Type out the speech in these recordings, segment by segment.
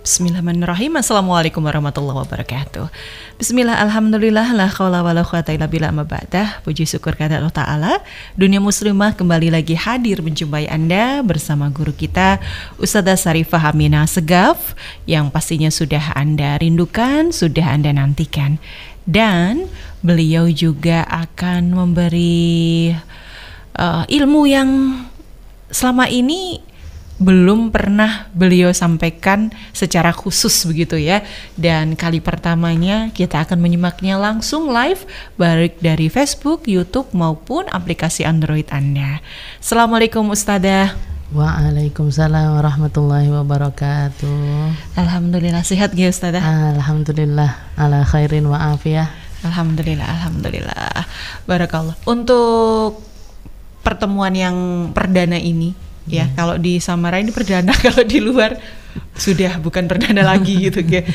Bismillahirrahmanirrahim. Assalamualaikum warahmatullahi wabarakatuh. Bismillah, alhamdulillah, la khawla wa la quwata illa billah, amma ba'dah. Puji syukur kepada Allah Ta'ala. Dunia muslimah kembali lagi hadir menjumpai Anda bersama guru kita Ustadzah Sarifah Aminah Segaf, yang pastinya sudah Anda rindukan, sudah Anda nantikan. Dan beliau juga akan memberi ilmu yang selama ini belum pernah beliau sampaikan secara khusus begitu ya. Dan kali pertamanya kita akan menyimaknya langsung live baik dari Facebook, YouTube maupun aplikasi Android Anda. Assalamualaikum Ustadzah. Waalaikumsalam warahmatullahi wabarakatuh. Alhamdulillah, sehat gak Ustadzah? Alhamdulillah, ala khairin wa afiyah. Alhamdulillah. Barakallah. Untuk pertemuan yang perdana ini ya, kalau di Samara ini perdana, kalau di luar sudah bukan perdana lagi gitu ya.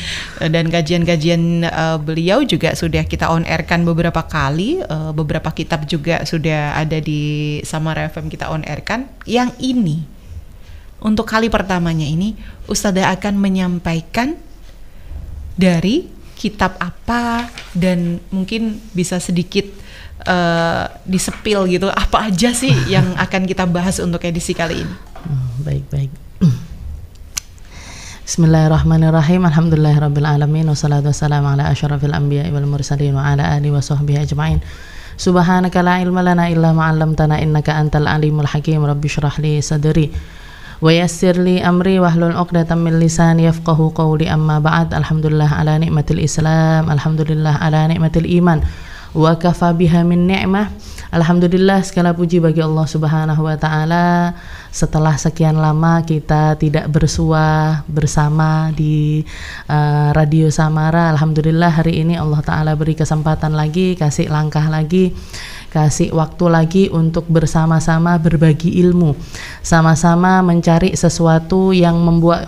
Dan kajian-kajian beliau juga sudah kita on airkan beberapa kali, beberapa kitab juga sudah ada di Samara FM kita on airkan. Yang ini untuk kali pertamanya ini Ustadzah akan menyampaikan dari kitab apa, dan mungkin bisa sedikit disepil gitu apa aja sih yang akan kita bahas untuk edisi kali ini. Baik. Bismillahirrahmanirrahim. Alhamdulillahirabbil alamin, wassalatu wassalamu ala asyrafil anbiya'i wal mursalin wa ala alihi wa sahbihi ajma'in. Subhanaka la ilma lana illa ma 'allamtana innaka antal alimul hakim. Rabbi shrah li sadri wa yassir li amri wahlul 'uqdatam min lisani yafqahu qawli. Amma ba'd. Alhamdulillah ala nikmatil Islam, alhamdulillah ala nikmatil iman, wa kafa biha min ni'mah. Alhamdulillah, segala puji bagi Allah Subhanahu wa taala. Setelah sekian lama kita tidak bersua bersama di Radio Samara, alhamdulillah hari ini Allah taala beri kesempatan lagi, kasih langkah lagi, kasih waktu lagi untuk bersama-sama berbagi ilmu, sama-sama mencari sesuatu yang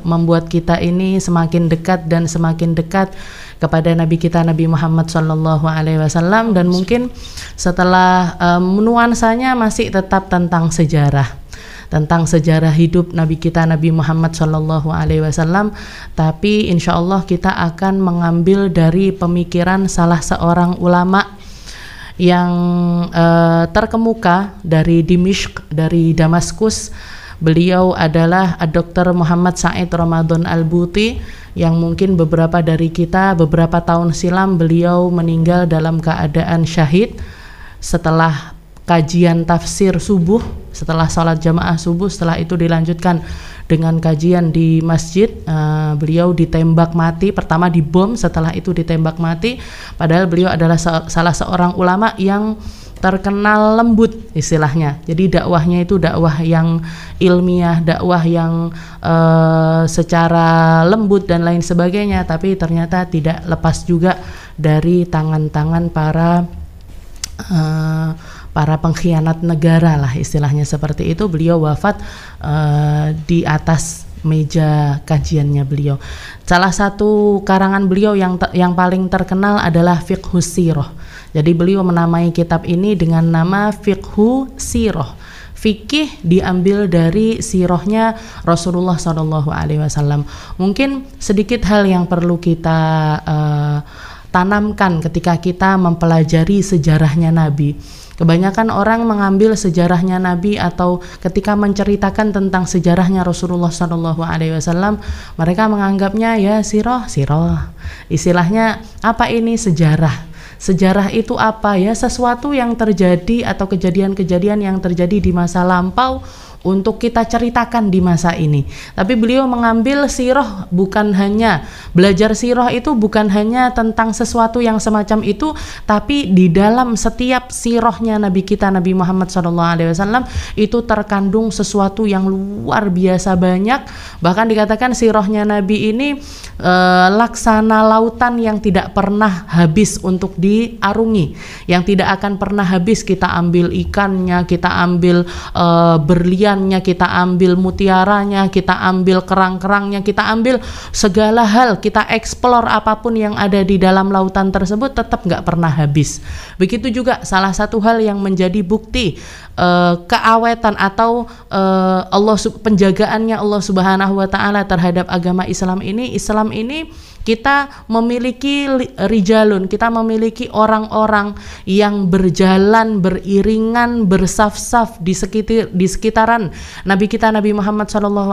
membuat kita ini semakin dekat dan semakin dekat kepada Nabi kita Nabi Muhammad Sallallahu Alaihi Wasallam. Dan mungkin setelah nuansanya masih tetap tentang sejarah hidup Nabi kita Nabi Muhammad Sallallahu Alaihi Wasallam, tapi insya Allah kita akan mengambil dari pemikiran salah seorang ulama yang terkemuka dari Dimishq, dari Damaskus. Beliau adalah Dr. Muhammad Said Ramadan Al-Buti, yang mungkin beberapa dari kita beberapa tahun silam beliau meninggal dalam keadaan syahid setelah kajian tafsir subuh, setelah sholat jamaah subuh. Setelah itu dilanjutkan dengan kajian di masjid. Beliau ditembak mati, pertama dibom, setelah itu ditembak mati. Padahal beliau adalah salah seorang ulama yang terkenal lembut istilahnya. Jadi dakwahnya itu dakwah yang ilmiah, dakwah yang secara lembut dan lain sebagainya, tapi ternyata tidak lepas juga dari tangan-tangan para pengkhianat negara lah istilahnya seperti itu. Beliau wafat di atas meja kajiannya beliau. Salah satu karangan beliau yang paling terkenal adalah Fiqhus Sirah. Jadi beliau menamai kitab ini dengan nama Fiqhu Sirah. Fikih diambil dari sirahnya Rasulullah SAW. Mungkin sedikit hal yang perlu kita tanamkan ketika kita mempelajari sejarahnya Nabi. Kebanyakan orang mengambil sejarahnya Nabi atau ketika menceritakan tentang sejarahnya Rasulullah SAW, mereka menganggapnya ya sirah. Istilahnya apa ini sejarah? Sejarah itu apa ya? Sesuatu yang terjadi atau kejadian-kejadian yang terjadi di masa lampau untuk kita ceritakan di masa ini. Tapi beliau mengambil sirah, bukan hanya belajar sirah itu bukan hanya tentang sesuatu yang semacam itu, tapi di dalam setiap sirahnya Nabi kita Nabi Muhammad SAW itu terkandung sesuatu yang luar biasa banyak. Bahkan dikatakan sirahnya Nabi ini laksana lautan yang tidak pernah habis untuk diarungi, yang tidak akan pernah habis. Kita ambil ikannya, kita ambil berlian berliannya, kita ambil mutiaranya, kita ambil kerang-kerangnya, kita ambil segala hal, kita eksplor apapun yang ada di dalam lautan tersebut, tetap nggak pernah habis. Begitu juga salah satu hal yang menjadi bukti keawetan atau penjagaannya Allah Subhanahu wa Ta'ala terhadap agama Islam ini kita memiliki rijalun, kita memiliki orang-orang yang berjalan beriringan, bersaf-saf di sekitaran Nabi kita Nabi Muhammad SAW,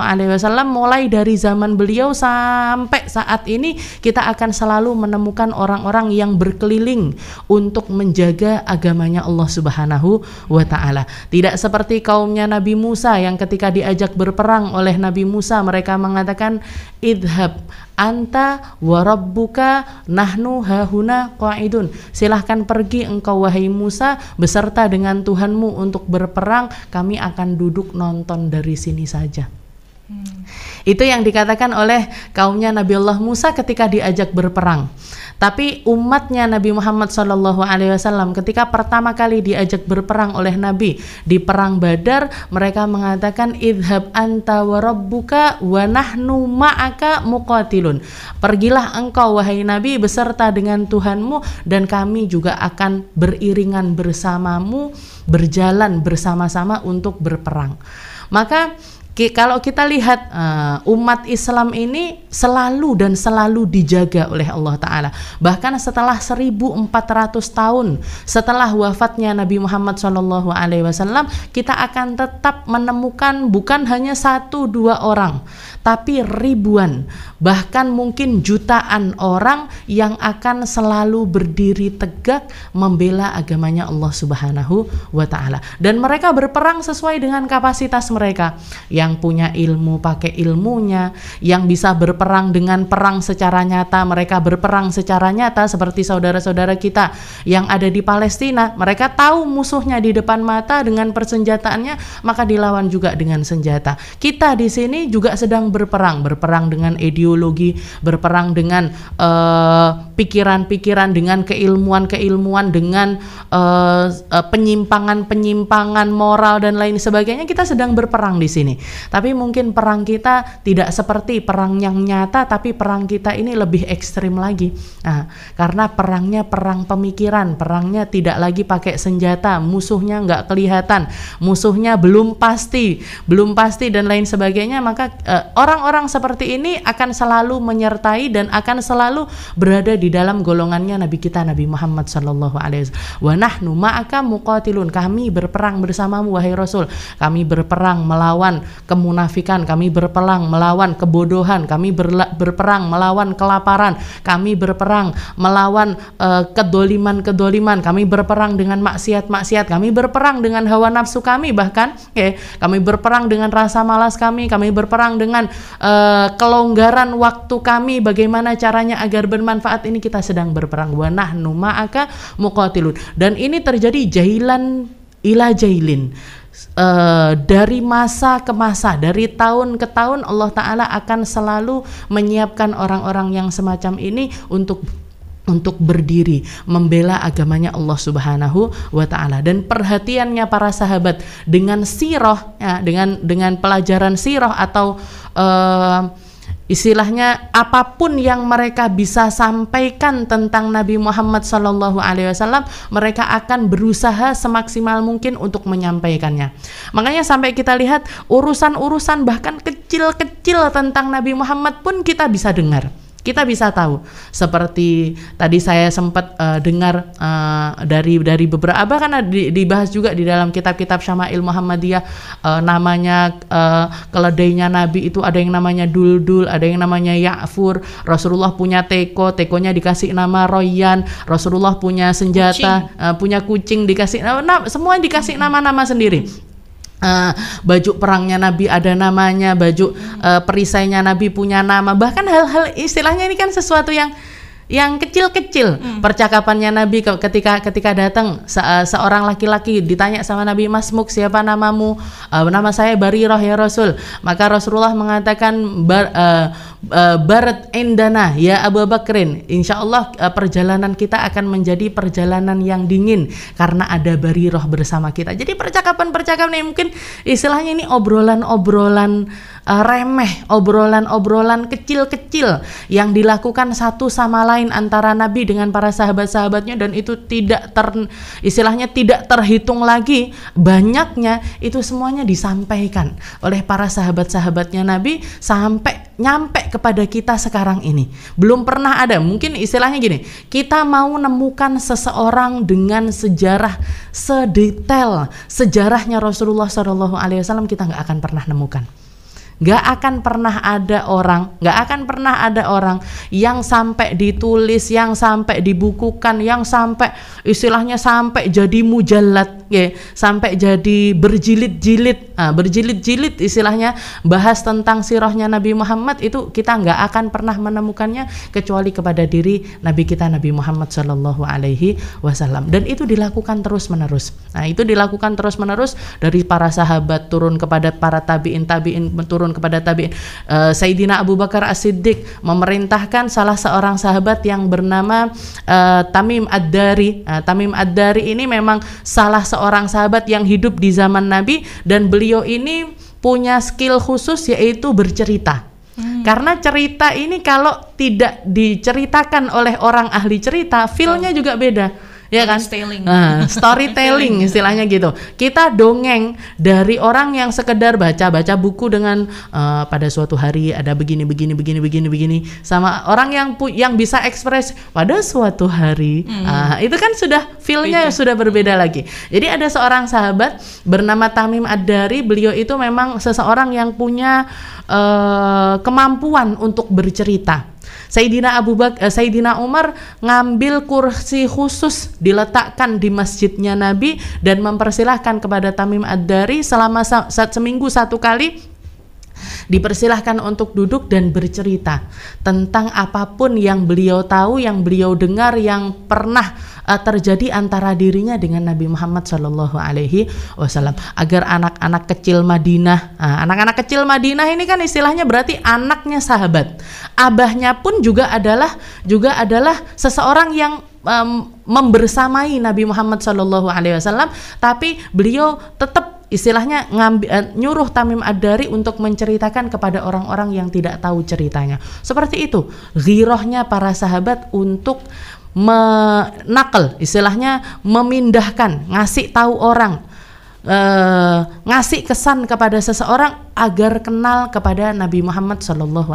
mulai dari zaman beliau sampai saat ini. Kita akan selalu menemukan orang-orang yang berkeliling untuk menjaga agamanya Allah Subhanahu wa Ta'ala. Tidak seperti kaumnya Nabi Musa yang ketika diajak berperang oleh Nabi Musa, mereka mengatakan idhab anta wa rabbuka nahnu hahuna qa'idun. Silahkan pergi engkau wahai Musa beserta dengan Tuhanmu untuk berperang, kami akan duduk nonton dari sini saja. Itu yang dikatakan oleh kaumnya Nabi Allah Musa ketika diajak berperang. Tapi umatnya Nabi Muhammad SAW ketika pertama kali diajak berperang oleh Nabi di perang Badar, mereka mengatakan idhab anta wa rabbuka wa nahnu ma'aka muqatilun. Pergilah engkau wahai Nabi beserta dengan Tuhanmu, dan kami juga akan beriringan bersamamu, berjalan bersama-sama untuk berperang. Maka kalau kita lihat umat Islam ini selalu dijaga oleh Allah Ta'ala. Bahkan setelah 1400 tahun setelah wafatnya Nabi Muhammad SAW, kita akan tetap menemukan bukan hanya 1-2 orang, tapi ribuan, bahkan mungkin jutaan orang yang akan selalu berdiri tegak membela agamanya Allah Subhanahu wa Ta'ala. Dan mereka berperang sesuai dengan kapasitas mereka. Yang punya ilmu pakai ilmunya, yang bisa berperang dengan perang secara nyata, mereka berperang secara nyata. Seperti saudara-saudara kita yang ada di Palestina, mereka tahu musuhnya di depan mata dengan persenjataannya, maka dilawan juga dengan senjata. Kita di sini juga sedang berperang dengan ideologi, berperang dengan pikiran-pikiran, dengan keilmuan-keilmuan, dengan penyimpangan-penyimpangan moral dan lain sebagainya. Kita sedang berperang di sini. Tapi mungkin perang kita tidak seperti perang yang nyata, tapi perang kita ini lebih ekstrim lagi. Nah, karena perangnya perang pemikiran, perangnya tidak lagi pakai senjata, musuhnya nggak kelihatan, musuhnya belum pasti dan lain sebagainya. Maka orang-orang seperti ini akan selalu menyertai dan akan selalu berada di dalam golongannya Nabi kita Nabi Muhammad SAW. Wa nahnu ma'aka muqatilun. Kami berperang bersamamu wahai Rasul. Kami berperang melawan kemunafikan, kami berperang melawan kebodohan, kami berperang melawan kelaparan, kami berperang melawan kedoliman, kami berperang dengan maksiat-maksiat, kami berperang dengan hawa nafsu kami, bahkan kami berperang dengan rasa malas kami berperang dengan kelonggaran waktu kami, bagaimana caranya agar bermanfaat. Ini kita sedang berperang. Wa nahnu ma'aka muqatilun. Dan ini terjadi jailan ila jailin. Dari masa ke masa, dari tahun ke tahun, Allah Ta'ala akan selalu menyiapkan orang-orang yang semacam ini untuk berdiri membela agamanya Allah Subhanahu wa Ta'ala. Dan perhatiannya para sahabat dengan sirah, ya, dengan pelajaran sirah atau istilahnya apapun yang mereka bisa sampaikan tentang Nabi Muhammad SAW, mereka akan berusaha semaksimal mungkin untuk menyampaikannya. Makanya sampai kita lihat urusan-urusan bahkan kecil-kecil tentang Nabi Muhammad pun kita bisa dengar, kita bisa tahu. Seperti tadi saya sempat dengar dari beberapa, karena dibahas juga di dalam kitab-kitab Syama'il Muhammadiyah, namanya keledainya Nabi itu ada yang namanya Duldul, ada yang namanya Ya'fur. Rasulullah punya tekonya dikasih nama Royan. Rasulullah punya senjata, punya kucing dikasih semua dikasih nama-nama sendiri. Baju perangnya Nabi ada namanya, baju perisainya Nabi punya nama. Bahkan hal-hal istilahnya ini kan sesuatu yang kecil-kecil. Percakapannya Nabi ketika datang seorang laki-laki ditanya sama Nabi, "Masmuk, siapa namamu?" "Nama saya Barirah ya Rasul." Maka Rasulullah mengatakan, barat indana ya Abu Bakrin, insya Allah perjalanan kita akan menjadi perjalanan yang dingin karena ada Bariroh bersama kita. Jadi percakapan-percakapan ini mungkin istilahnya ini obrolan-obrolan remeh, obrolan-obrolan kecil-kecil yang dilakukan satu sama lain antara Nabi dengan para sahabat-sahabatnya, dan itu istilahnya tidak terhitung lagi banyaknya. Itu semuanya disampaikan oleh para sahabat-sahabatnya Nabi sampai nyampe kepada kita sekarang ini. Belum pernah ada, mungkin istilahnya gini, kita mau nemukan seseorang dengan sejarah sedetail sejarahnya Rasulullah SAW, kita nggak akan pernah nemukan. Gak akan pernah ada orang yang sampai ditulis, yang sampai dibukukan, yang sampai istilahnya sampai jadi mujallad, ya, sampai jadi berjilid-jilid, berjilid-jilid istilahnya bahas tentang sirahnya Nabi Muhammad. Itu kita nggak akan pernah menemukannya kecuali kepada diri Nabi kita Nabi Muhammad SAW, dan itu dilakukan terus-menerus. Nah, itu dilakukan terus-menerus dari para sahabat turun kepada para tabi'in turun kepada tabi'in. Sayyidina Abu Bakar As-Siddiq memerintahkan salah seorang sahabat yang bernama Tamim Ad-Dari. Tamim Ad-Dari ini memang salah seorang sahabat yang hidup di zaman Nabi, dan beliau ini punya skill khusus yaitu bercerita. Karena cerita ini kalau tidak diceritakan oleh orang ahli cerita, feel-nya juga beda. Ya kan? Storytelling istilahnya gitu. Kita dongeng dari orang yang sekedar baca buku dengan pada suatu hari ada begini, sama orang yang bisa ekspres pada suatu hari. Itu kan sudah feel-nya sudah berbeda lagi. Jadi ada seorang sahabat bernama Tamim Ad-Dari. Beliau itu memang seseorang yang punya kemampuan untuk bercerita. Sayyidina Umar ngambil kursi khusus diletakkan di masjidnya Nabi dan mempersilahkan kepada Tamim Ad-Dari selama seminggu satu kali dipersilahkan untuk duduk dan bercerita tentang apapun yang beliau tahu, yang beliau dengar, yang pernah terjadi antara dirinya dengan Nabi Muhammad SAW, agar anak-anak kecil Madinah, anak-anak kecil Madinah ini kan istilahnya berarti anaknya sahabat, abahnya pun juga adalah seseorang yang membersamai Nabi Muhammad SAW, tapi beliau tetap istilahnya nyuruh Tamim Ad-Dari untuk menceritakan kepada orang-orang yang tidak tahu ceritanya. Seperti itu ghirohnya para sahabat untuk menakal, istilahnya memindahkan, ngasih tahu orang, ngasih kesan kepada seseorang agar kenal kepada Nabi Muhammad SAW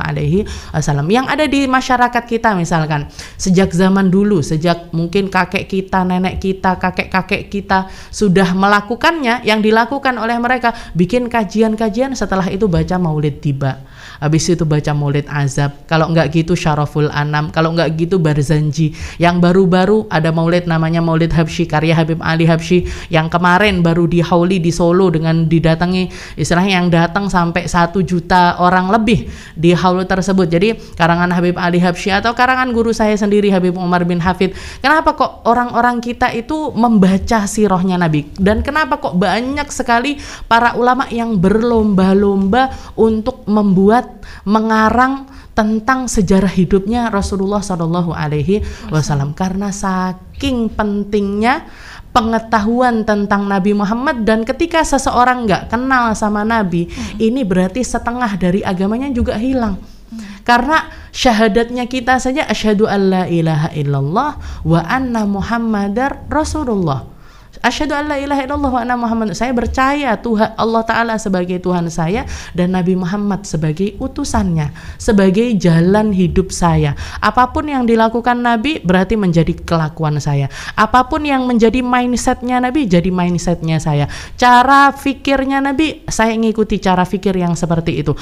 yang ada di masyarakat kita. Misalkan sejak zaman dulu, sejak mungkin kakek kita, nenek kita, kakek-kakek kita sudah melakukannya, yang dilakukan oleh mereka bikin kajian-kajian, setelah itu baca maulid tiba, habis itu baca maulid azab, kalau enggak gitu Syaraful Anam, kalau enggak gitu Barzanji. Yang baru-baru ada maulid namanya Maulid Habsyi karya Habib Ali Habsyi, yang kemarin baru di Hauli di Solo dengan didatangi istilahnya yang datang sampai 1 juta orang lebih di haul tersebut. Jadi karangan Habib Ali Habsyi atau karangan guru saya sendiri Habib Umar bin Hafid. Kenapa kok orang-orang kita itu membaca sirahnya Nabi, dan kenapa kok banyak sekali para ulama yang berlomba-lomba untuk mengarang tentang sejarah hidupnya Rasulullah SAW? Karena saking pentingnya pengetahuan tentang Nabi Muhammad, dan ketika seseorang nggak kenal sama Nabi, ini berarti setengah dari agamanya juga hilang. Karena syahadatnya kita saja asyhadu alla ilaha illallah wa anna muhammadar rasulullah. Asyhadu alla ilaha illallah wa anna Muhammad, saya percaya Tuhan Allah Ta'ala sebagai Tuhan saya dan Nabi Muhammad sebagai utusannya, sebagai jalan hidup saya. Apapun yang dilakukan Nabi berarti menjadi kelakuan saya. Apapun yang menjadi mindsetnya Nabi jadi mindsetnya saya. Cara fikirnya Nabi, saya ngikuti cara fikir yang seperti itu.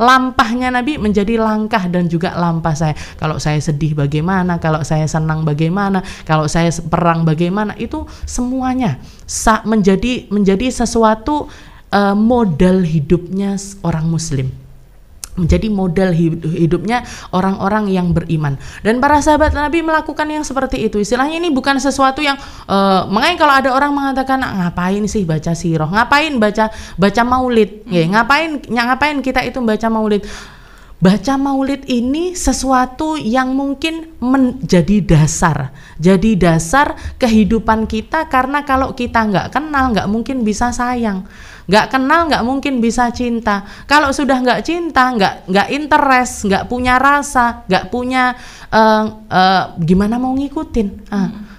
Lampahnya Nabi menjadi langkah dan juga lampah saya. Kalau saya sedih bagaimana, kalau saya senang bagaimana, kalau saya perang bagaimana, itu semuanya menjadi sesuatu modal hidupnya orang muslim, menjadi modal hidupnya orang-orang yang beriman. Dan para sahabat Nabi melakukan yang seperti itu. Istilahnya ini bukan sesuatu yang makanya kalau ada orang mengatakan ngapain sih baca sirah, ngapain baca maulid, ngapain kita itu baca maulid. baca maulid ini sesuatu yang mungkin menjadi dasar kehidupan kita, karena kalau kita nggak kenal nggak mungkin bisa sayang, nggak kenal nggak mungkin bisa cinta. Kalau sudah nggak cinta, nggak interest, nggak punya rasa, nggak punya gimana mau ngikutin.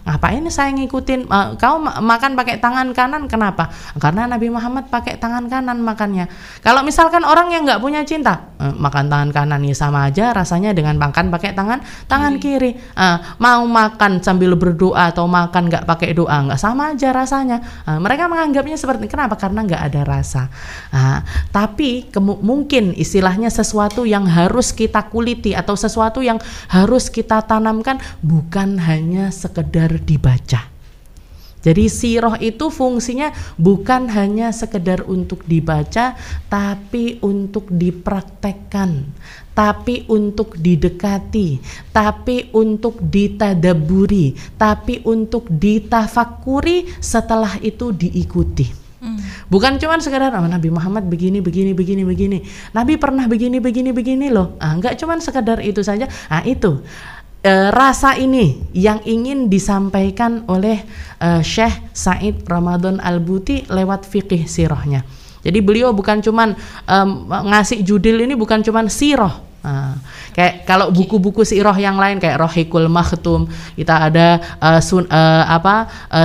Ngapain saya ngikutin kau makan pakai tangan kanan, kenapa? Karena Nabi Muhammad pakai tangan kanan makannya. Kalau misalkan orang yang nggak punya cinta, makan tangan kanan ya sama aja rasanya dengan makan pakai tangan kiri. Mau makan sambil berdoa atau makan nggak pakai doa, nggak sama aja rasanya. Mereka menganggapnya seperti, kenapa? Karena nggak ada rasa. Tapi mungkin istilahnya sesuatu yang harus kita kuliti atau sesuatu yang harus kita tanamkan, bukan hanya sekedar dibaca. Jadi sirah itu fungsinya bukan hanya sekedar untuk dibaca, tapi untuk dipraktekkan, tapi untuk didekati, tapi untuk ditadaburi, tapi untuk ditafakuri, setelah itu diikuti. Bukan cuma sekedar Nabi Muhammad begini. Nabi pernah begini loh. Enggak cuma sekedar itu saja. Itu rasa ini yang ingin disampaikan oleh Syekh Said Ramadan Al-Buti lewat fikih sirahnya. Jadi beliau bukan cuman ngasih judul ini, bukan cuman sirah. Kayak kalau buku-buku sirah yang lain kayak Rohikul Makhtum, kita ada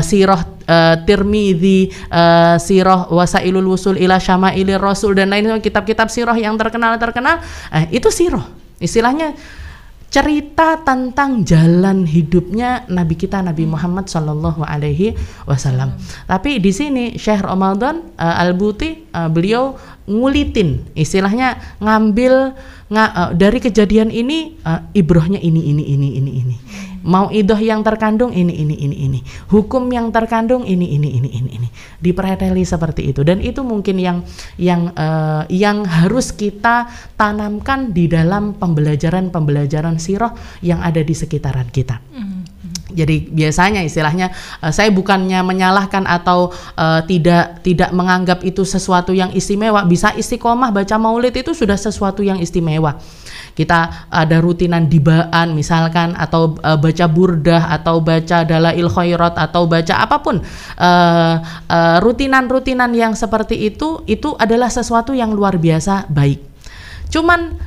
sirah Tirmidzi, sirah Wasailul Wusul ila Syamailir Rasul dan lain kitab-kitab sirah yang terkenal. Itu sirah. Istilahnya cerita tentang jalan hidupnya Nabi kita, Nabi Muhammad Sallallahu Alaihi Wasallam. Tapi di sini Syekh Ramadan Al-Buti beliau ngulitin, istilahnya ngambil dari kejadian ini ibrohnya ini. Mauidhah yang terkandung ini. Hukum yang terkandung ini. Dipreteli seperti itu, dan itu mungkin yang harus kita tanamkan di dalam pembelajaran sirah yang ada di sekitaran kita. Jadi biasanya istilahnya saya bukannya menyalahkan atau tidak menganggap itu sesuatu yang istimewa. Bisa istiqomah baca maulid itu sudah sesuatu yang istimewa. Kita ada rutinan dibaan misalkan, atau baca burdah, atau baca dalail khairat, atau baca apapun, rutinan yang seperti itu adalah sesuatu yang luar biasa baik. Cuman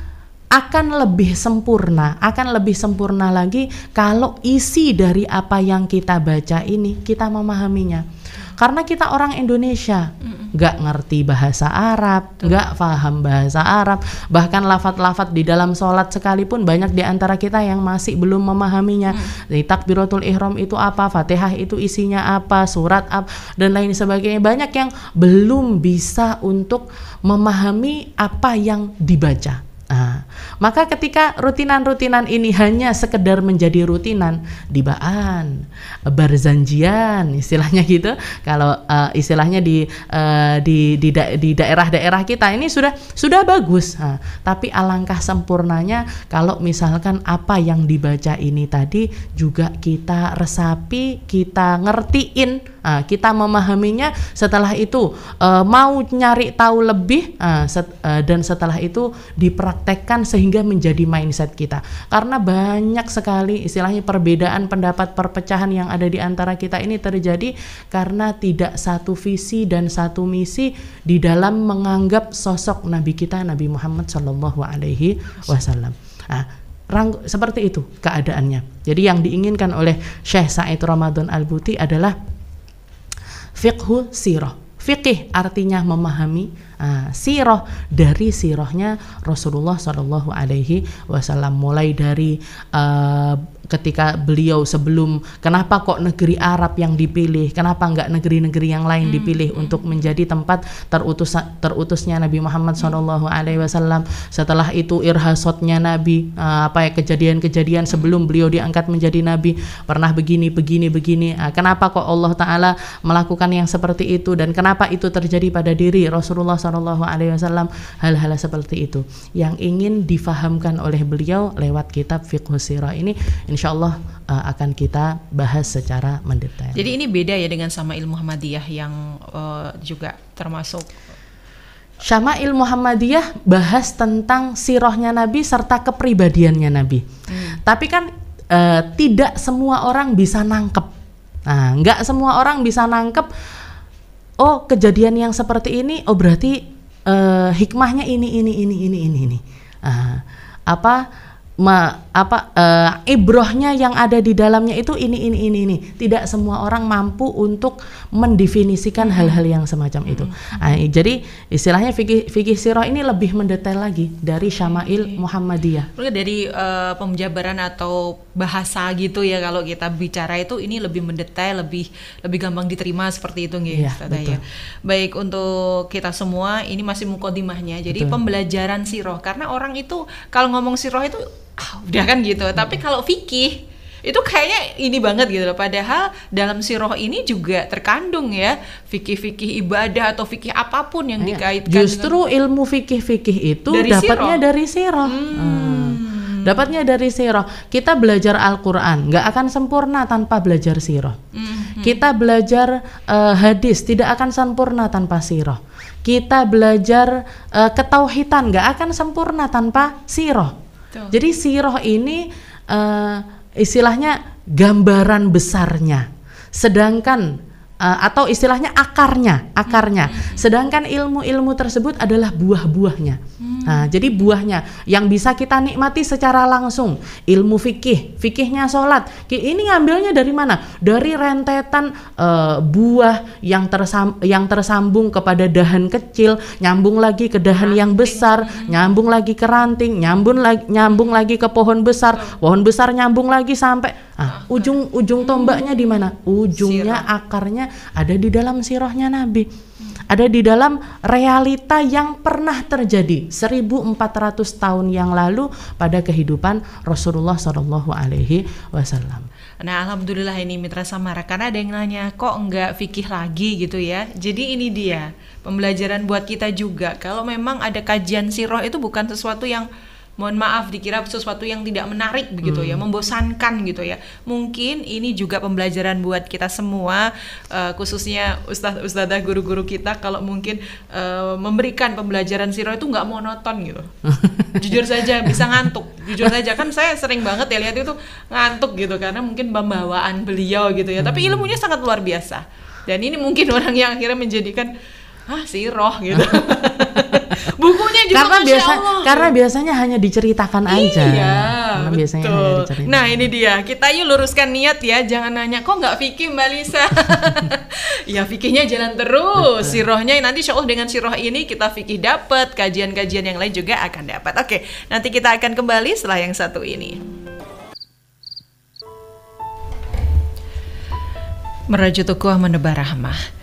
akan lebih sempurna lagi kalau isi dari apa yang kita baca ini kita memahaminya. Karena kita orang Indonesia, nggak ngerti bahasa Arab, nggak paham bahasa Arab, bahkan lafaz-lafaz di dalam sholat sekalipun banyak di antara kita yang masih belum memahaminya. Jadi takbiratul ihram itu apa, Fatihah itu isinya apa, surat apa, dan lain sebagainya. Banyak yang belum bisa untuk memahami apa yang dibaca. Maka ketika rutinan ini hanya sekedar menjadi rutinan, dibaan, barzanjian, istilahnya gitu. Kalau istilahnya di daerah-daerah kita ini sudah bagus. Tapi alangkah sempurnanya kalau misalkan apa yang dibaca ini tadi juga kita resapi, kita ngertiin, kita memahaminya. Setelah itu mau nyari tahu lebih, dan setelah itu dipraktekkan sehingga menjadi mindset kita. Karena banyak sekali istilahnya perbedaan pendapat, perpecahan yang ada di antara kita ini terjadi karena tidak satu visi dan satu misi di dalam menganggap sosok Nabi kita, Nabi Muhammad Sallallahu Alaihi Wasallam. Seperti itu keadaannya. Jadi yang diinginkan oleh Syekh Said Ramadan Al-Buti adalah fiqhu sirah. Fiqih artinya memahami, sirah dari sirahnya Rasulullah Shallallahu Alaihi Wasallam, mulai dari ketika beliau sebelum, kenapa kok negeri Arab yang dipilih, kenapa enggak negeri-negeri yang lain dipilih untuk menjadi tempat terutusnya Nabi Muhammad Shallallahu Alaihi Wasallam. Setelah itu irhasotnya Nabi, kejadian-kejadian sebelum beliau diangkat menjadi Nabi, pernah begini. Kenapa kok Allah Taala melakukan yang seperti itu, dan kenapa itu terjadi pada diri Rasulullah Shallallahu Alaihi Wasallam. Hal-hal seperti itu yang ingin difahamkan oleh beliau lewat kitab Fiqh Sirah ini. Insyaallah akan kita bahas secara mendetail. Jadi ini beda ya dengan sama ilmu Muhammadiyah yang juga termasuk Syama'il Muhammadiyah bahas tentang sirahnya Nabi serta kepribadiannya Nabi. Tapi kan tidak semua orang bisa nangkep. Nah, nggak semua orang bisa nangkep. Oh, kejadian yang seperti ini, oh berarti hikmahnya ini. Ibrohnya yang ada di dalamnya itu ini. Tidak semua orang mampu untuk mendefinisikan hal-hal yang semacam itu. Jadi istilahnya fikih sirah ini lebih mendetail lagi dari Syama'il Muhammadiyah. Dari pemjabaran atau bahasa gitu ya, kalau kita bicara itu ini lebih mendetail, lebih gampang diterima seperti itu nggih, Ustazah ya. Baik, untuk kita semua ini masih mukodimahnya. Jadi pembelajaran sirah, karena orang itu kalau ngomong sirah itu udah kan gitu. Tapi kalau fikih itu kayaknya ini banget gitu loh. Padahal dalam sirah ini juga terkandung ya fikih-fikih ibadah atau fikih apapun yang dikaitkan. Justru ilmu fikih itu dapatnya dari sirah. Dapatnya dari sirah. Kita belajar Al-Quran nggak akan sempurna tanpa belajar sirah. Kita belajar hadis tidak akan sempurna tanpa sirah. Kita belajar ketauhidan nggak akan sempurna tanpa sirah. Jadi sirah ini istilahnya gambaran besarnya, sedangkan atau istilahnya akarnya. Sedangkan ilmu-ilmu tersebut adalah buah-buahnya. Nah, jadi buahnya yang bisa kita nikmati secara langsung, ilmu fikihnya sholat. Ini ngambilnya dari mana? Dari rentetan buah yang tersambung kepada dahan kecil, nyambung lagi ke dahan yang besar, nyambung lagi ke ranting, nyambung lagi ke pohon besar nyambung lagi sampai ujung tombaknya di mana? Ujungnya akarnya ada di dalam sirahnya Nabi. Ada di dalam realita yang pernah terjadi 1400 tahun yang lalu pada kehidupan Rasulullah SAW. Nah, alhamdulillah ini Mitra Samara, karena ada yang nanya kok enggak fikih lagi gitu ya. Jadi ini dia pembelajaran buat kita juga. Kalau memang ada kajian sirah itu bukan sesuatu yang mohon maaf dikira sesuatu yang tidak menarik begitu ya, membosankan gitu ya. Mungkin ini juga pembelajaran buat kita semua, khususnya ustadzah guru-guru kita, kalau mungkin memberikan pembelajaran sirah itu nggak monoton gitu. Jujur saja bisa ngantuk. Jujur saja kan saya sering banget ya lihat itu ngantuk gitu, karena mungkin pembawaan beliau gitu ya. Tapi ilmunya sangat luar biasa. Dan ini mungkin orang yang akhirnya menjadikan sirah gitu. Bukunya juga karena biasanya hanya diceritakan aja. Iya, biasanya betul. hanya diceritakan. Nah ini dia, kita yuk luruskan niat ya, jangan nanya kok nggak fikih Mbak Lisa. Ya fikihnya jalan terus, sirahnya nanti insyaallah dengan sirah ini kita fikih dapat, kajian-kajian yang lain juga akan dapat. Oke, nanti kita akan kembali setelah yang satu ini. Merajut ukuah menebar rahmah.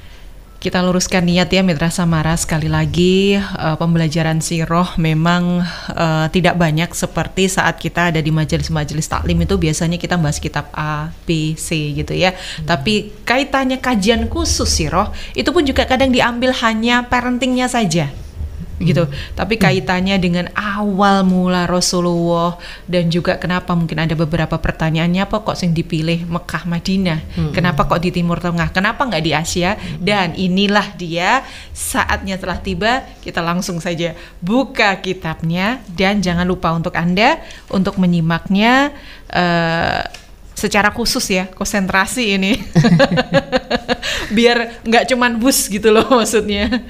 Kita luruskan niat ya Mitra Samara, sekali lagi pembelajaran sirah memang tidak banyak seperti saat kita ada di majelis-majelis taklim itu biasanya kita bahas kitab A, B, C gitu ya. Tapi kaitannya kajian khusus sirah itu pun juga kadang diambil hanya parentingnya saja. Gitu. Tapi kaitannya dengan awal mula Rasulullah dan juga kenapa mungkin ada beberapa pertanyaannya, apa kok sing dipilih Mekah Madinah, kenapa kok di Timur Tengah, kenapa nggak di Asia, dan inilah dia saatnya telah tiba, kita langsung saja buka kitabnya dan jangan lupa untuk Anda untuk menyimaknya secara khusus ya, konsentrasi ini biar nggak cuman bus gitu loh maksudnya.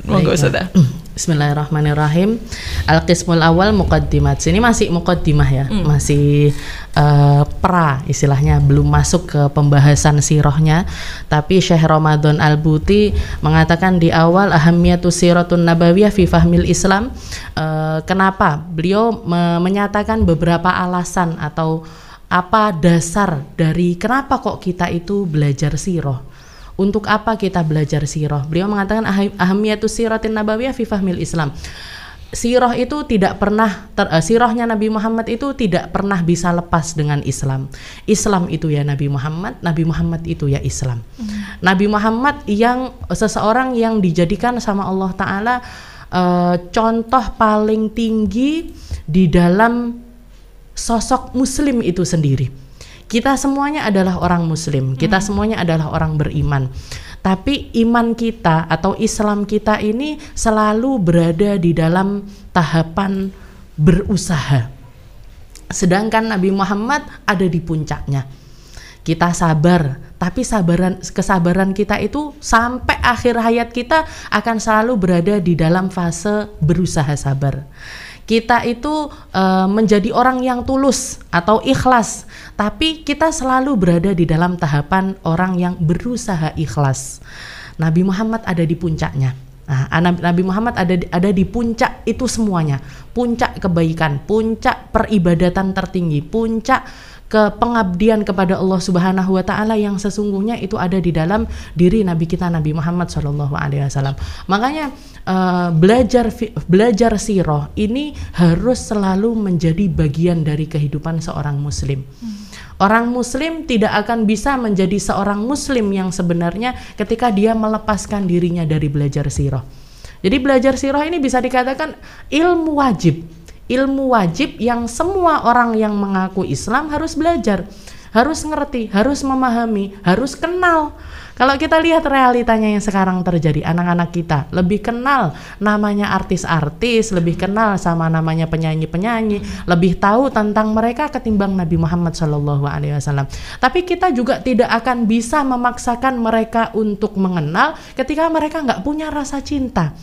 Monggo Ustazah. Bismillahirrahmanirrahim. Al-qismul awal muqaddimat. Sini masih muqaddimah ya, masih istilahnya belum masuk ke pembahasan sirahnya. Tapi Syekh Ramadan Al-Buti mengatakan di awal ahamiyatu siratun nabawiyah fi fahmil Islam. Kenapa? Beliau menyatakan beberapa alasan atau apa dasar dari kenapa kok kita itu belajar sirah. Untuk apa kita belajar sirah? Beliau mengatakan ahamiyatus siratin nabawiyah fi fahmil Islam. Sirah itu tidak pernah sirahnya Nabi Muhammad itu tidak pernah bisa lepas dengan Islam. Islam itu ya Nabi Muhammad itu ya Islam. Nabi Muhammad yang seseorang yang dijadikan sama Allah Ta'ala contoh paling tinggi di dalam sosok muslim itu sendiri. Kita semuanya adalah orang muslim, kita semuanya adalah orang beriman. tapi iman kita atau Islam kita ini selalu berada di dalam tahapan berusaha. Sedangkan Nabi Muhammad ada di puncaknya. Kita sabar, tapi kesabaran kita itu sampai akhir hayat kita akan selalu berada di dalam fase berusaha sabar. Kita itu menjadi orang yang tulus atau ikhlas, tapi kita selalu berada di dalam tahapan orang yang berusaha ikhlas. Nabi Muhammad ada di puncaknya. Nabi Muhammad ada di puncak itu semuanya, puncak kebaikan, puncak peribadatan tertinggi, puncak ke pengabdian kepada Allah Subhanahu wa taala yang sesungguhnya itu ada di dalam diri Nabi kita Nabi Muhammad sallallahu alaihi wasallam. Makanya belajar sirah ini harus selalu menjadi bagian dari kehidupan seorang muslim. Orang muslim tidak akan bisa menjadi seorang muslim yang sebenarnya ketika dia melepaskan dirinya dari belajar sirah. Jadi belajar sirah ini bisa dikatakan ilmu wajib. Ilmu wajib yang semua orang yang mengaku Islam harus belajar, harus ngerti, harus memahami, harus kenal. Kalau kita lihat realitanya yang sekarang terjadi, anak-anak kita lebih kenal namanya artis-artis, lebih kenal sama namanya penyanyi-penyanyi, lebih tahu tentang mereka ketimbang Nabi Muhammad SAW. Tapi kita juga tidak akan bisa memaksakan mereka untuk mengenal ketika mereka nggak punya rasa cinta.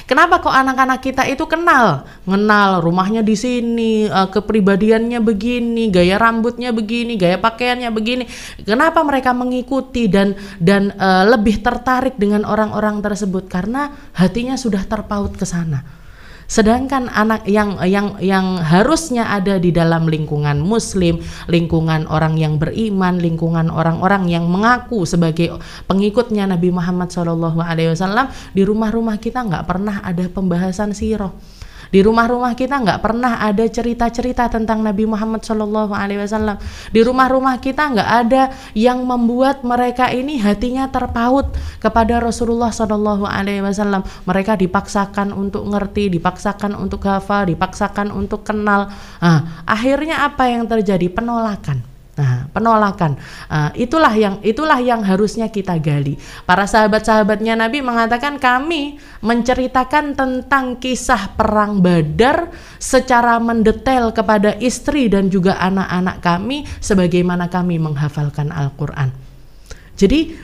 Kenapa kok anak-anak kita itu kenal rumahnya di sini, kepribadiannya begini, gaya rambutnya begini, gaya pakaiannya begini. Kenapa mereka mengikuti dan lebih tertarik dengan orang-orang tersebut? Karena hatinya sudah terpaut ke sana. Sedangkan anak yang harusnya ada di dalam lingkungan muslim, lingkungan orang yang beriman, lingkungan orang-orang yang mengaku sebagai pengikutnya Nabi Muhammad SAW, di rumah-rumah kita nggak pernah ada pembahasan sirah. Di rumah-rumah kita nggak pernah ada cerita-cerita tentang Nabi Muhammad SAW. Di rumah-rumah kita nggak ada yang membuat mereka ini hatinya terpaut kepada Rasulullah SAW. Mereka dipaksakan untuk ngerti, dipaksakan untuk hafal, dipaksakan untuk kenal. Akhirnya apa yang terjadi? Penolakan. Penolakan. Itulah yang harusnya kita gali. Para sahabat-sahabatnya Nabi mengatakan, kami menceritakan tentang kisah perang Badar secara mendetail kepada istri dan juga anak-anak kami sebagaimana kami menghafalkan Al-Quran. Jadi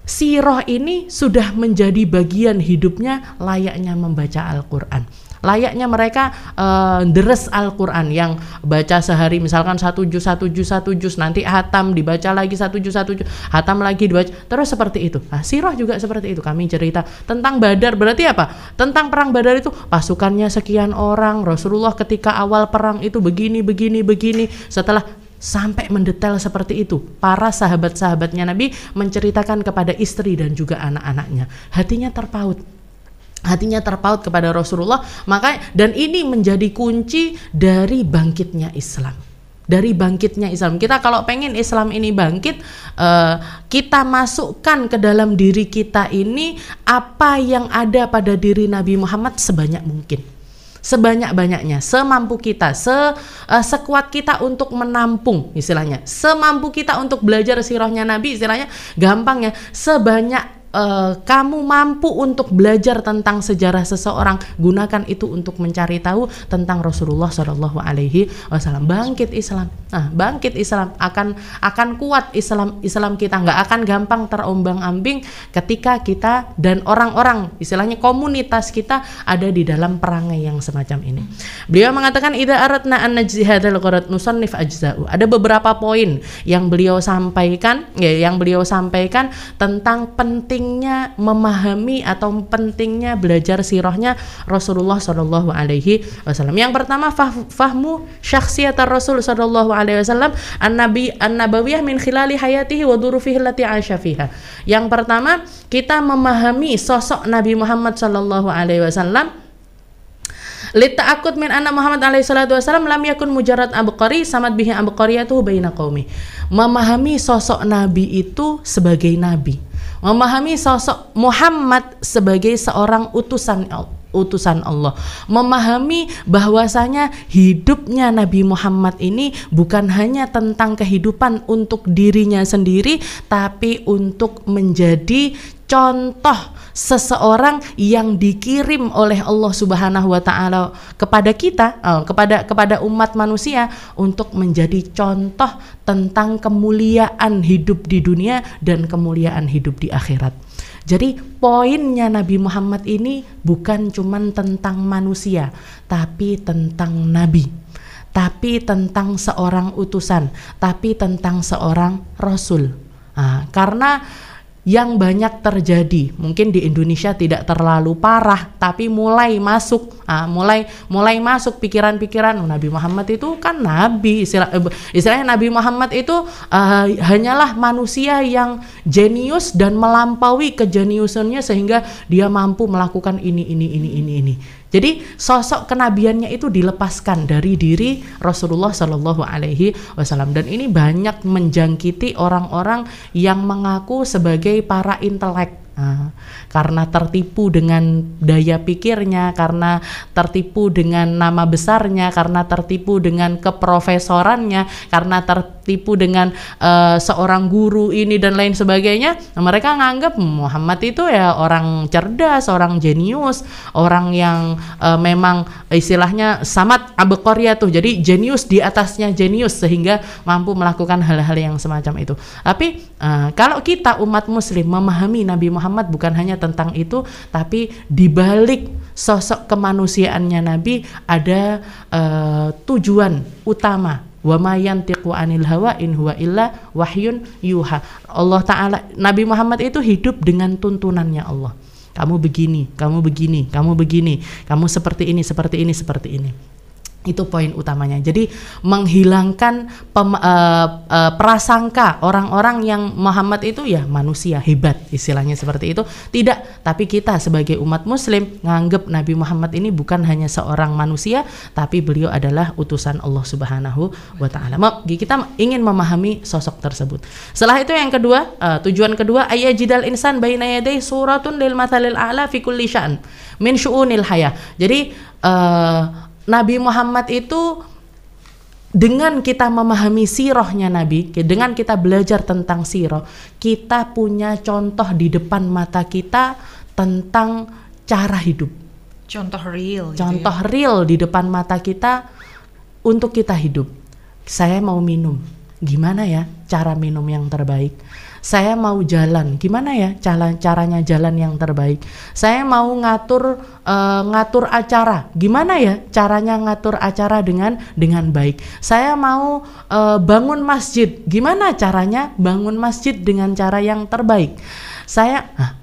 sirah ini sudah menjadi bagian hidupnya layaknya membaca Al-Quran. Layaknya mereka deres Al-Quran yang baca sehari misalkan 1 juz, nanti hatam, dibaca lagi 1 juz, hatam lagi dibaca, terus seperti itu. Sirah juga seperti itu. Kami cerita tentang Badar, berarti apa? Tentang perang Badar itu pasukannya sekian orang, Rasulullah ketika awal perang itu begini, setelah sampai mendetail seperti itu. Para sahabat-sahabatnya Nabi menceritakan kepada istri dan juga anak-anaknya. Hatinya terpaut kepada Rasulullah. Dan ini menjadi kunci dari bangkitnya Islam. Kita kalau pengen Islam ini bangkit, kita masukkan ke dalam diri kita ini apa yang ada pada diri Nabi Muhammad sebanyak mungkin, sebanyak-banyaknya, semampu kita, sekuat kita untuk menampung, istilahnya semampu kita untuk belajar sirahnya Nabi, istilahnya gampangnya sebanyak kamu mampu untuk belajar tentang sejarah seseorang, gunakan itu untuk mencari tahu tentang Rasulullah SAW. Bangkit Islam akan kuat Islam kita, nggak akan gampang terombang-ambing ketika kita dan orang-orang, istilahnya komunitas kita ada di dalam perangai yang semacam ini. Beliau mengatakan idza aradna an najzihadal gharat nusannif ajza'u. Ada beberapa poin yang beliau sampaikan tentang pentingnya memahami atau pentingnya belajar sirahnya Rasulullah SAW. Yang pertama, fahmu syakhsiyatar Rasul SAW an-nabawiyah min khilali hayatihi wa durufihi allati 'asha fiha. Yang pertama, kita memahami sosok Nabi Muhammad SAW. Litta'akud min anna Muhammad alaihi salatu wasallam lam yakun mujarrad abqari samad bihi abqariyatuhu baina qaumi. Memahami sosok Nabi itu sebagai Nabi, memahami sosok Muhammad sebagai seorang utusan Allah, memahami bahwasanya hidupnya Nabi Muhammad ini bukan hanya tentang kehidupan untuk dirinya sendiri, tapi untuk menjadi contoh seseorang yang dikirim oleh Allah Subhanahu wa taala kepada kita, kepada umat manusia, untuk menjadi contoh tentang kemuliaan hidup di dunia dan kemuliaan hidup di akhirat. Jadi poinnya Nabi Muhammad ini bukan cuman tentang manusia, tapi tentang nabi, tapi tentang seorang utusan, tapi tentang seorang rasul. Karena yang banyak terjadi, mungkin di Indonesia tidak terlalu parah, tapi mulai masuk masuk pikiran-pikiran Nabi Muhammad itu kan nabi, istilahnya Nabi Muhammad itu hanyalah manusia yang jenius dan melampaui kejeniusannya sehingga dia mampu melakukan ini. Jadi sosok kenabiannya itu dilepaskan dari diri Rasulullah Shallallahu Alaihi Wasallam, dan ini banyak menjangkiti orang-orang yang mengaku sebagai para intelek. Karena tertipu dengan daya pikirnya, karena tertipu dengan nama besarnya, karena tertipu dengan keprofesorannya, karena tertipu dengan seorang guru ini dan lain sebagainya. Mereka nganggap Muhammad itu ya orang cerdas, orang jenius, orang yang memang istilahnya samat abqariyah tuh, jadi jenius di atasnya jenius sehingga mampu melakukan hal-hal yang semacam itu. Tapi kalau kita umat muslim memahami Nabi Muhammad bukan hanya tentang itu, tapi di balik sosok kemanusiaannya Nabi ada tujuan utama. Wa ma yantiqu anil hawa in huwa illa wahyun yuha. Allah Ta'ala, Nabi Muhammad itu hidup dengan tuntunannya Allah. Kamu begini, kamu begini, kamu begini, kamu seperti ini, seperti ini, seperti ini. Itu poin utamanya. Jadi menghilangkan prasangka orang-orang yang Muhammad itu ya manusia hebat, istilahnya seperti itu. Tidak, tapi kita sebagai umat muslim nganggap Nabi Muhammad ini bukan hanya seorang manusia, tapi beliau adalah utusan Allah Subhanahu wa taala. Kita ingin memahami sosok tersebut. Setelah itu yang kedua, tujuan kedua, ayyajidal insan baina yaday suratun lil mathalil a'la fi kulli sya'n min syu'unil hayah. Jadi Nabi Muhammad itu, dengan kita memahami sirahnya Nabi, dengan kita belajar tentang sirah, kita punya contoh di depan mata kita tentang cara hidup. Contoh real. Contoh real di depan mata kita untuk kita hidup. Saya mau minum, gimana ya cara minum yang terbaik? Saya mau jalan, gimana ya caranya jalan yang terbaik? Saya mau ngatur acara, gimana ya caranya ngatur acara dengan baik? Saya mau bangun masjid, gimana caranya bangun masjid dengan cara yang terbaik?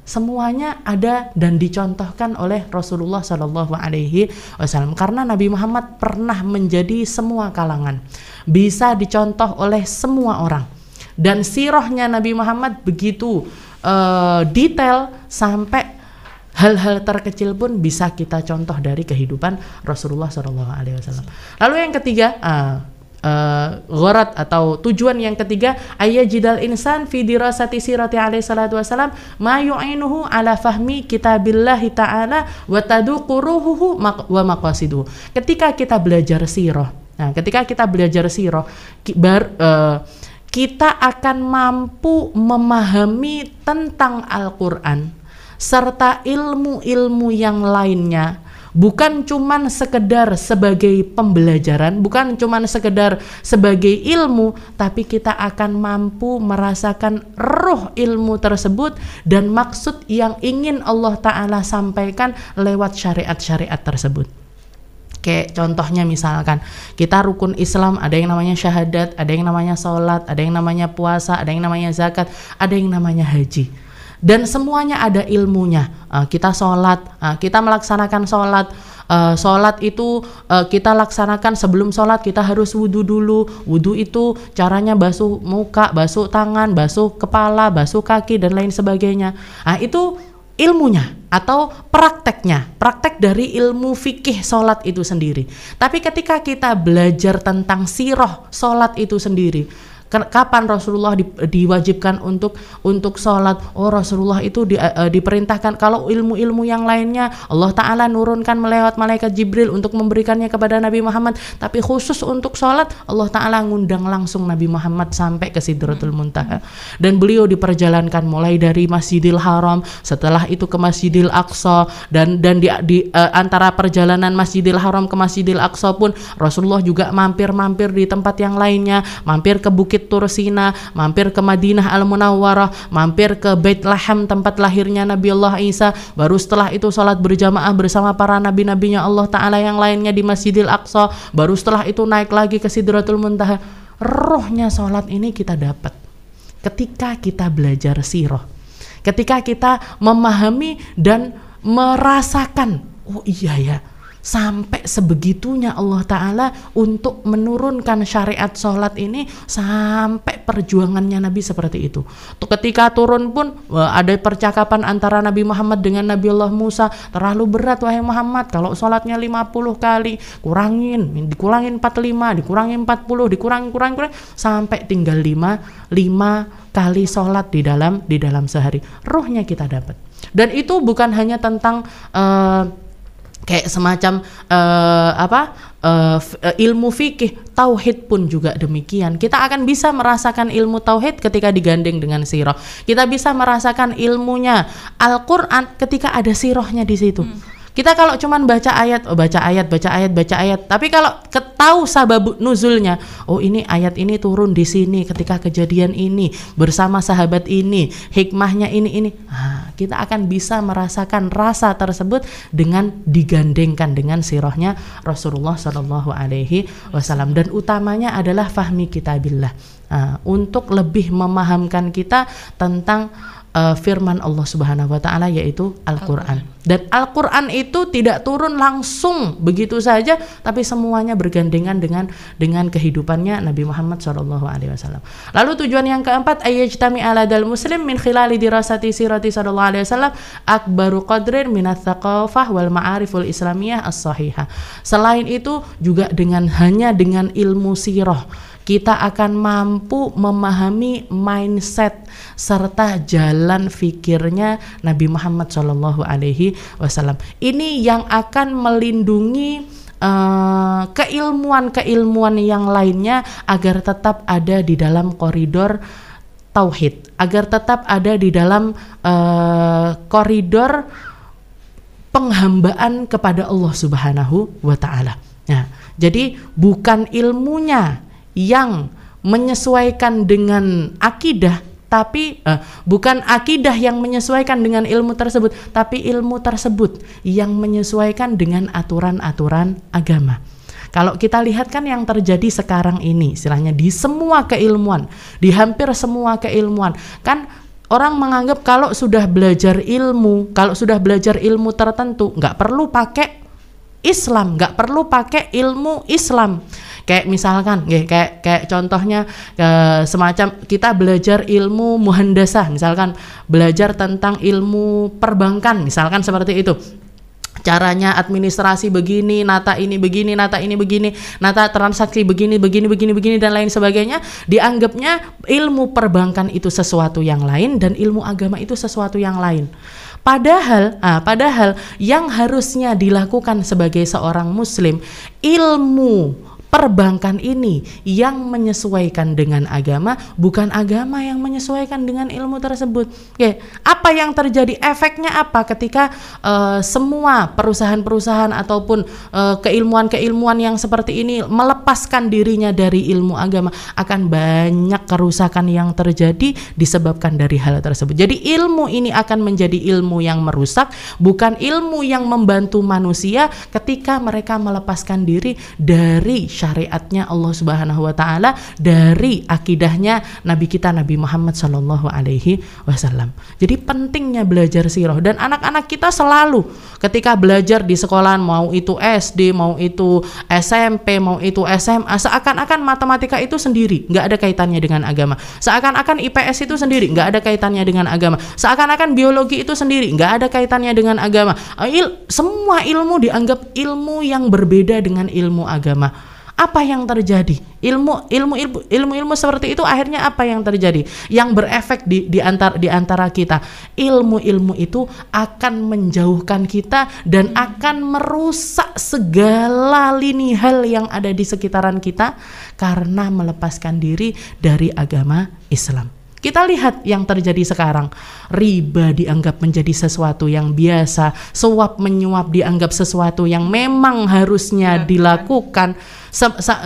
Semuanya ada dan dicontohkan oleh Rasulullah Shallallahu Alaihi Wasallam, karena Nabi Muhammad pernah menjadi semua kalangan, bisa dicontoh oleh semua orang. Dan sirahnya Nabi Muhammad begitu detail sampai hal-hal terkecil pun bisa kita contoh dari kehidupan Rasulullah SAW. Lalu yang ketiga, gharat atau tujuan yang ketiga, ayyajidal insan fi dirasati sirati alaihi salatu wasalam ma yu'inuhu ala fahmi kitabillahi ta'ala wa taduquruhu wa maqasiduhu. Ketika kita belajar sirah, kita akan mampu memahami tentang Al-Quran serta ilmu-ilmu yang lainnya, bukan cuman sekedar sebagai pembelajaran, bukan cuman sekedar sebagai ilmu, tapi kita akan mampu merasakan ruh ilmu tersebut dan maksud yang ingin Allah Ta'ala sampaikan lewat syariat-syariat tersebut. Kayak contohnya misalkan kita rukun Islam, ada yang namanya syahadat, ada yang namanya sholat, ada yang namanya puasa, ada yang namanya zakat, ada yang namanya haji, dan semuanya ada ilmunya. Kita sholat, kita melaksanakan sholat. Sholat itu kita laksanakan, sebelum sholat kita harus wudu dulu. Wudu itu caranya basuh muka, basuh tangan, basuh kepala, basuh kaki dan lain sebagainya. Itu ilmunya atau praktek dari ilmu fikih sholat itu sendiri. Tapi ketika kita belajar tentang sirah sholat itu sendiri, Kapan Rasulullah diwajibkan untuk sholat? Oh, Rasulullah itu diperintahkan. Kalau ilmu-ilmu yang lainnya Allah Ta'ala nurunkan melewat malaikat Jibril untuk memberikannya kepada Nabi Muhammad, tapi khusus untuk sholat Allah Ta'ala ngundang langsung Nabi Muhammad sampai ke Sidratul Muntaha, dan beliau diperjalankan mulai dari Masjidil Haram, setelah itu ke Masjidil Aqsa, dan di antara perjalanan Masjidil Haram ke Masjidil Aqsa pun Rasulullah juga mampir di tempat yang lainnya, mampir ke Bukit Tursina, mampir ke Madinah Al-Munawwarah, mampir ke Baitlaham tempat lahirnya Nabiullah Isa, baru setelah itu sholat berjamaah bersama para nabi-nabinya Allah Ta'ala yang lainnya di Masjidil Aqsa, baru setelah itu naik lagi ke Sidratul Muntaha. Rohnya sholat ini kita dapat ketika kita belajar sirah, ketika kita memahami dan merasakan, oh iya ya, sampai sebegitunya Allah Ta'ala untuk menurunkan syariat sholat ini, sampai perjuangannya Nabi seperti itu. Ketika turun pun ada percakapan antara Nabi Muhammad dengan Nabiullah Musa, terlalu berat wahai Muhammad, kalau sholatnya 50 kali, dikurangin 45, dikurangin 40, dikurangin sampai tinggal 5 kali sholat di dalam sehari. Ruhnya kita dapat. Dan itu bukan hanya tentang kayak semacam ilmu fikih, tauhid pun juga demikian. Kita akan bisa merasakan ilmu tauhid ketika digandeng dengan sirah. Kita bisa merasakan ilmunya Al-Quran ketika ada sirahnya di situ. Kita kalau cuman baca ayat, tapi kalau tahu sabab nuzulnya, oh ini ayat ini turun di sini ketika kejadian ini bersama sahabat ini, hikmahnya ini. Kita akan bisa merasakan rasa tersebut dengan digandengkan dengan sirahnya Rasulullah SAW. Dan utamanya adalah fahmi kitabillah, untuk lebih memahamkan kita tentang firman Allah Subhanahu wa Ta'ala, yaitu Al-Quran. Dan Al-Quran itu tidak turun langsung begitu saja, tapi semuanya bergandengan dengan kehidupannya Nabi Muhammad SAW. Lalu tujuan yang keempat, ayyajtami ala dal muslim min khilali dirasati sirati sallallahu alaihi wasallam akbaru qadrin minat thaqafah wal ma'ariful islamiyah as-sahihah. Selain itu juga hanya dengan ilmu sirah kita akan mampu memahami mindset serta jalan fikirnya Nabi Muhammad SAW. Ini yang akan melindungi keilmuan yang lainnya agar tetap ada di dalam koridor tauhid, agar tetap ada di dalam koridor penghambaan kepada Allah Subhanahu wa Ta'ala. Nah, jadi bukan ilmunya yang menyesuaikan dengan akidah, tapi bukan akidah yang menyesuaikan dengan ilmu tersebut, tapi ilmu tersebut yang menyesuaikan dengan aturan-aturan agama. Kalau kita lihat kan yang terjadi sekarang ini, istilahnya di semua keilmuan, di hampir semua keilmuan, kan orang menganggap kalau sudah belajar ilmu tertentu, nggak perlu pakai Islam, nggak perlu pakai ilmu Islam. Kayak misalkan, kayak contohnya semacam kita belajar ilmu muhandasah, misalkan belajar tentang ilmu perbankan, misalkan seperti itu. Caranya administrasi begini, nata ini begini, nata ini begini, nata transaksi begini, dan lain sebagainya. Dianggapnya ilmu perbankan itu sesuatu yang lain dan ilmu agama itu sesuatu yang lain. Padahal yang harusnya dilakukan sebagai seorang muslim, ilmu perbankan ini yang menyesuaikan dengan agama, bukan agama yang menyesuaikan dengan ilmu tersebut. Apa yang terjadi, efeknya apa ketika semua perusahaan-perusahaan ataupun keilmuan-keilmuan yang seperti ini melepaskan dirinya dari ilmu agama? Akan banyak kerusakan yang terjadi disebabkan dari hal tersebut. Jadi ilmu ini akan menjadi ilmu yang merusak, bukan ilmu yang membantu manusia ketika mereka melepaskan diri dari syariatnya Allah Subhanahu wa Ta'ala, dari akidahnya Nabi kita Nabi Muhammad Sallallahu Alaihi Wasallam. Jadi pentingnya belajar sirah, dan anak-anak kita selalu ketika belajar di sekolahan, mau itu SD, mau itu SMP, mau itu SMA, seakan-akan matematika itu sendiri, nggak ada kaitannya dengan agama. Seakan-akan IPS itu sendiri, nggak ada kaitannya dengan agama. Seakan-akan biologi itu sendiri, nggak ada kaitannya dengan agama. Semua ilmu dianggap ilmu yang berbeda dengan ilmu agama. Apa yang terjadi? Ilmu seperti itu akhirnya apa yang terjadi? Yang berefek di antara kita. Ilmu itu akan menjauhkan kita dan akan merusak segala lini hal yang ada di sekitaran kita karena melepaskan diri dari agama Islam. Kita lihat yang terjadi sekarang. Riba dianggap menjadi sesuatu yang biasa, suap menyuap dianggap sesuatu yang memang harusnya dilakukan,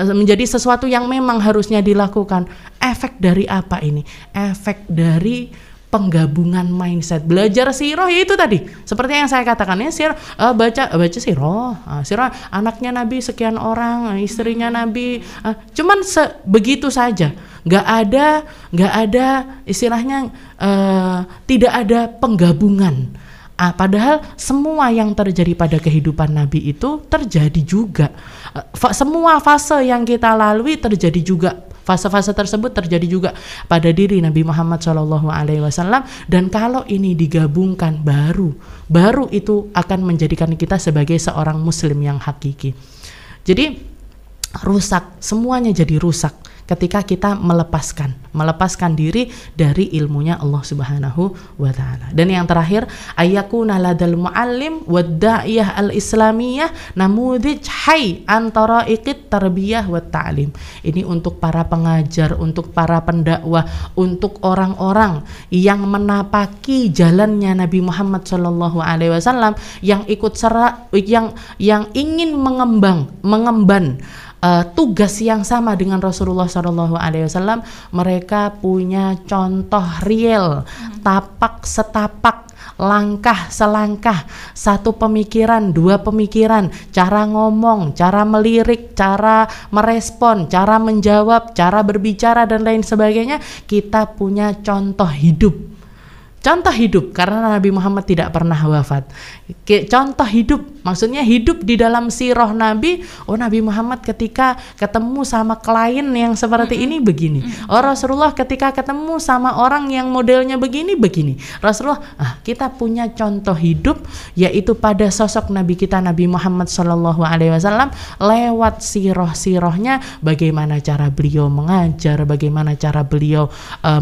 menjadi sesuatu yang memang harusnya dilakukan. Efek dari apa ini? Efek dari penggabungan mindset. Belajar sirah ya itu tadi. Seperti yang saya katakan ya, sirah, baca sirah. Sirah anaknya Nabi sekian orang, istrinya Nabi, cuman begitu saja. Nggak ada istilahnya, tidak ada penggabungan. Padahal semua yang terjadi pada kehidupan Nabi itu terjadi juga. Semua fase yang kita lalui terjadi juga. Fase-fase tersebut terjadi juga pada diri Nabi Muhammad SAW. Dan kalau ini digabungkan baru itu akan menjadikan kita sebagai seorang muslim yang hakiki. Jadi rusak, semuanya jadi rusak ketika kita melepaskan diri dari ilmunya Allah Subhanahu wa taala. Dan yang terakhir, ayyakuna ladal muallim wad da'iyah al-islamiyah namudij hayy antara iqit tarbiyah wat ta'lim. Ini untuk para pengajar, untuk para pendakwah, untuk orang-orang yang menapaki jalannya Nabi Muhammad sallallahu alaihi wasallam, yang ikut yang ingin mengemban tugas yang sama dengan Rasulullah SAW. Mereka punya contoh real, tapak setapak, langkah selangkah, satu pemikiran, dua pemikiran, cara ngomong, cara melirik, cara merespon, cara menjawab, cara berbicara dan lain sebagainya. Kita punya contoh hidup. Contoh hidup, karena Nabi Muhammad tidak pernah wafat. Contoh hidup, maksudnya hidup di dalam sirah Nabi. Oh, Nabi Muhammad ketika ketemu sama klien yang seperti ini begini. Oh, Rasulullah ketika ketemu sama orang yang modelnya begini. Rasulullah, kita punya contoh hidup, yaitu pada sosok Nabi kita Nabi Muhammad SAW. Lewat sirahnya, bagaimana cara beliau mengajar, bagaimana cara beliau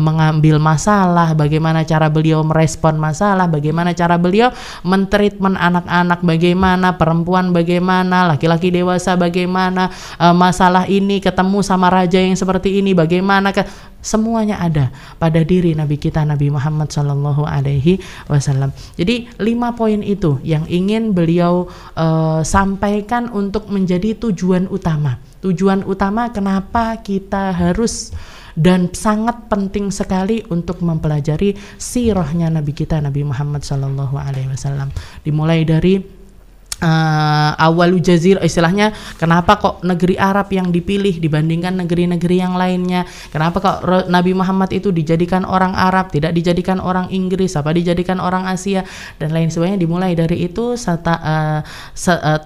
mengambil masalah, bagaimana cara beliau merespon masalah, bagaimana cara beliau mentreatment anak-anak, bagaimana perempuan, bagaimana laki-laki dewasa, bagaimana masalah ini ketemu sama raja yang seperti ini, bagaimana semuanya ada pada diri Nabi kita Nabi Muhammad sallallahu alaihi wasallam. Jadi 5 poin itu yang ingin beliau sampaikan untuk menjadi tujuan utama kenapa kita harus dan sangat penting sekali untuk mempelajari sirahnya Nabi kita Nabi Muhammad sallallahu alaihi wasallam. Dimulai dari awalu jazir, istilahnya kenapa kok negeri Arab yang dipilih dibandingkan negeri-negeri yang lainnya, kenapa kok Nabi Muhammad itu dijadikan orang Arab, tidak dijadikan orang Inggris, apa dijadikan orang Asia dan lain sebagainya. Dimulai dari itu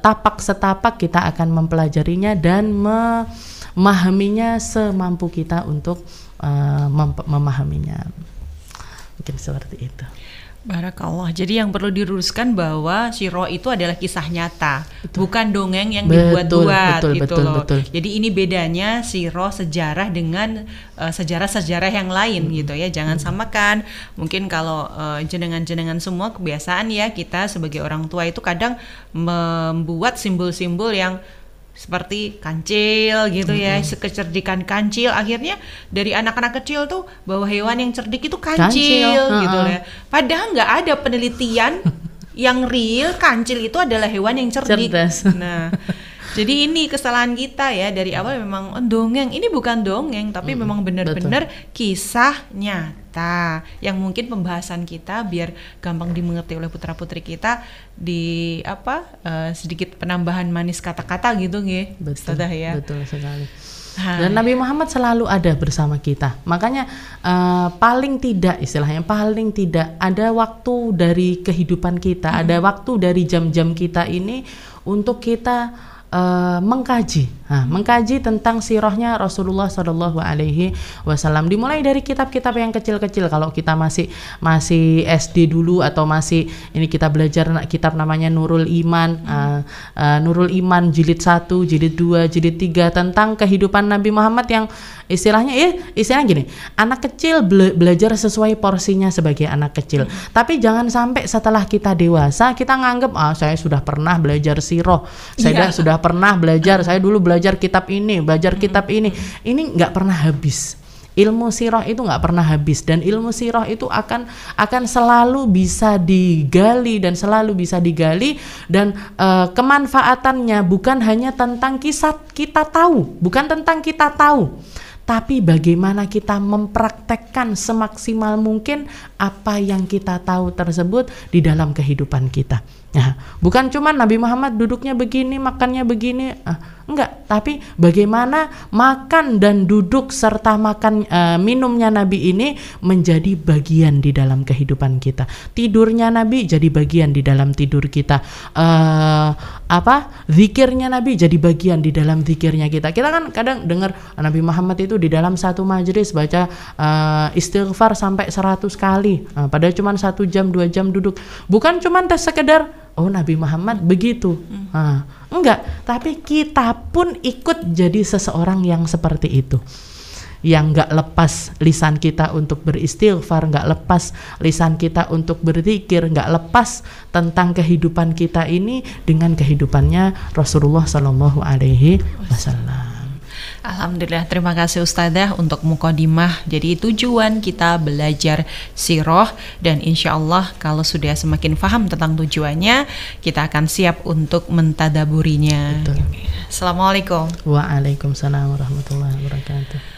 tapak setapak kita akan mempelajarinya dan memahaminya semampu kita untuk memahaminya. Mungkin seperti itu. Barakallah. Jadi yang perlu diluruskan bahwa sirah itu adalah kisah nyata, bukan dongeng yang dibuat-buat gitu loh. Jadi ini bedanya sirah sejarah dengan sejarah-sejarah yang lain gitu ya. Jangan samakan. Mungkin kalau jenengan-jenengan semua kebiasaan ya, kita sebagai orang tua itu kadang membuat simbol-simbol yang seperti kancil gitu ya, kecerdikan kancil. Akhirnya dari anak-anak kecil tuh bahwa hewan yang cerdik itu kancil gitu ya. Padahal nggak ada penelitian yang real kancil itu adalah hewan yang cerdik. Cerdas. Nah, jadi ini kesalahan kita ya, dari awal memang dongeng. Ini bukan dongeng, tapi memang benar-benar kisah nyata yang mungkin pembahasan kita biar gampang dimengerti oleh putra-putri kita di sedikit penambahan manis kata-kata gitu nggih. Betul ya. Betul sekali. Dan Nabi Muhammad selalu ada bersama kita. Makanya paling tidak ada waktu dari kehidupan kita, ada waktu dari jam-jam kita ini untuk kita mengkaji tentang sirahnya Rasulullah Shallallahu Alaihi Wasallam. Dimulai dari kitab-kitab yang kecil-kecil. Kalau kita masih SD dulu atau masih ini, kita belajar kitab namanya Nurul Iman, Nurul Iman jilid 1, jilid 2, jilid 3 tentang kehidupan Nabi Muhammad yang istilahnya gini, anak kecil belajar sesuai porsinya sebagai anak kecil. Tapi jangan sampai setelah kita dewasa kita nganggep saya sudah pernah belajar sirah, saya sudah pernah belajar, saya dulu belajar kitab ini, ini nggak pernah habis. Ilmu sirah itu nggak pernah habis, dan ilmu sirah itu akan selalu bisa digali dan kemanfaatannya bukan hanya tentang kisah kita tahu, tapi bagaimana kita mempraktekkan semaksimal mungkin apa yang kita tahu tersebut di dalam kehidupan kita. Nah, bukan cuma Nabi Muhammad duduknya begini, makannya begini, enggak, tapi bagaimana makan dan duduk serta minumnya Nabi ini menjadi bagian di dalam kehidupan kita. Tidurnya Nabi jadi bagian di dalam tidur kita. Zikirnya Nabi jadi bagian di dalam zikirnya kita. Kita kan kadang dengar Nabi Muhammad itu di dalam satu majelis baca istighfar sampai 100 kali. Padahal cuma 1 jam 2 jam duduk. Bukan cuma sekedar Nabi Muhammad begitu. Enggak, tapi kita pun ikut jadi seseorang yang seperti itu, yang enggak lepas lisan kita untuk beristighfar, enggak lepas lisan kita untuk berzikir, enggak lepas tentang kehidupan kita ini dengan kehidupannya Rasulullah Shallallahu Alaihi Wasallam. Alhamdulillah, terima kasih Ustadzah untuk mukadimah. Jadi tujuan kita belajar sirah, dan insya Allah kalau sudah semakin paham tentang tujuannya, kita akan siap untuk mentadaburinya. Betul. Assalamualaikum. Waalaikumsalam warahmatullahi wabarakatuh.